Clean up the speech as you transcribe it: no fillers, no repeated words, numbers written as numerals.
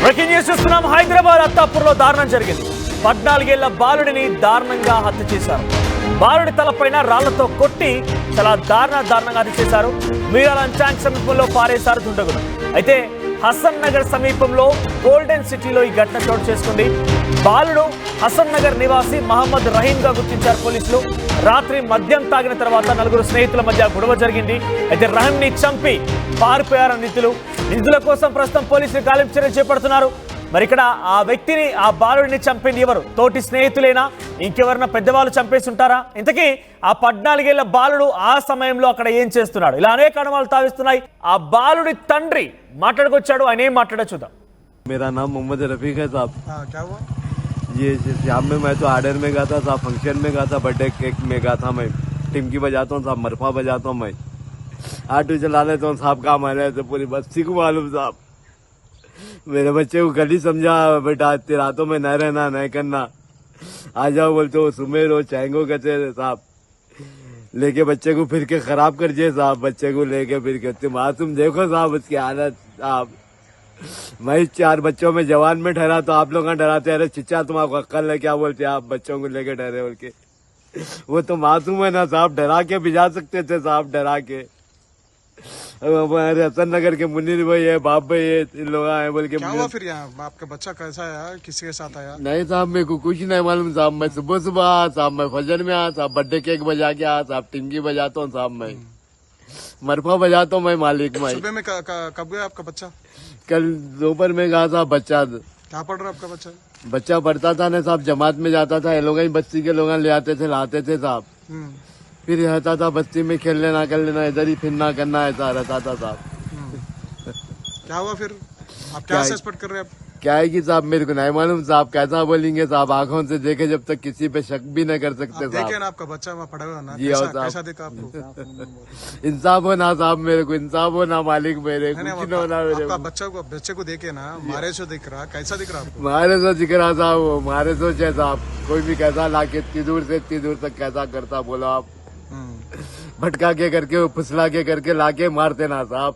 Breaking news చూస్తున్నాం. హైదరాబాద్ అత్తాపూర్లో దారుణం జరిగింది. 14 ఏళ్ల బాలుడిని దారుణంగా హత్య చేశారు. బాలుడి తలపైన రాళ్లతో కొట్టి చాలా దారుణంగా హత్య చేశారు. మీరాలం ట్యాంక్ సమీపంలో పారేశారు దుండగులు. అయితే హసన్ నగర్ సమీపంలో గోల్డెన్ సిటీలో ఈ ఘటన చోటు చేసుకుంది. బాలుడు హసన్ నగర్ నివాసి మహమ్మద్ రహీం గా గుర్తించారు పోలీసులు. రాత్రి మద్యం తాగిన తర్వాత 4 స్నేహితుల మధ్య గొడవ జరిగింది. అయితే రహీం ని చంపి పారిపోయారు నిందితుల కోసం ప్రస్తుతం పోలీసులు గాలింపు చర్యలు చేపడుతున్నారు. మరి ఇక్కడ ఆ వ్యక్తిని, ఆ బాలుడిని చంపింది ఎవరు? తోటి స్నేహితులేనా, ఇంకెవరన్నా పెద్దవాళ్ళు చంపేసి ఉంటారా? ఇంతకీ ఆ 14 ఏళ్ల బాలుడు ఆ సమయంలో అక్కడ ఏం చేస్తున్నాడు? ఇలా అనేక అనుమానాలు తావిస్తున్నాయి. ఆ బాలుడి తండ్రి మాట్లాడుకొచ్చాడు. ఆయన ఏం మాట్లాడో చూద్దాం. मेरा नाम मोहम्मद रफीक है साहब। क्या हुआ? ये शाम में मैं तो आर्डर में गया था साहब, फंक्शन में गया था, बर्थडे केक में गया था। मैं टिमकी बजाता हूँ साहब, मरफा बजाता हूँ, मैं ऑटो चला लेता हूँ साहब। काम आ रहे थे पूरी बस्ती को मालूम साहब। मेरे बच्चे को कल ही समझा, बेटा रातों में न रहना, नहीं करना, आ जाओ बोलते हो, सुमेर हो चाहेंगो कहते साहब। लेके बच्चे को फिर के खराब कर दिए साहब। बच्चे को लेके फिर के मासूम देखो साहब उसकी हालत साहब। मैं 4 बच्चों में जवान में ठहरा तो आप लोग डराते, अरे चिच्चा तुम आपको अक्ल है क्या बोलते आप बच्चों को लेके ठहरे बोल के। वो तो मासूम है ना साहब, डरा के भिजा सकते थे साहब, डरा के। हमारे हसन नगर के मुनीर भाई है, बाप भाई है, इन लोग आए बोल के। क्या हुआ फिर यहाँ? आपका बच्चा कैसा आया? किसी के साथ आया? नहीं साहब मेरे को कुछ नहीं मालूम साहब। मैं सुबह आया साहब, मैं फजर में आया साहब, बर्थडे केक बजा के आया साहब, टिमकी बजाता हूँ साहब, मैं मरफा बजाता हूँ, मैं मालिक। मैं सुबह में कब गया आपका बच्चा? कल दोपहर में गया था। बच्चा क्या पढ़ रहा आपका बच्चा? बच्चा पढ़ता था ना साहब, जमात में जाता था। ये लोग ही बस्ती के लोग ले आते थे, लाते थे साहब। फिर रहता था बस्ती में, खेल लेना कर लेना, इधर ही फिरना करना, ऐसा रहता था साहब। क्या हुआ फिर? आप क्या सस्पेक्ट कर रहे हैं? क्या है कि साहब मेरे को नहीं मालूम साहब, कैसा बोलेंगे साहब, आंखों से देखे जब तक किसी पे शक भी नहीं कर सकते देखे साहब। ना आपका बच्चा वहाँ पड़ा हुआ ना, जी कैसा देखा आपको? इंसाफ हो ना साहब, मेरे को इंसाफ हो ना मालिक, मेरे कुछ नहीं, न होना मेरे आपका बच्चे को देखे ना, मारे से दिख रहा, कैसा दिख रहा आपको? मारे सो दिख रहा साहब, वो मारे सो है साहब। कोई भी कैसा लाके इतनी दूर से इतनी दूर तक कैसा करता बोला आप। भटका के करके, फुसला के करके लाके मारते ना साहब।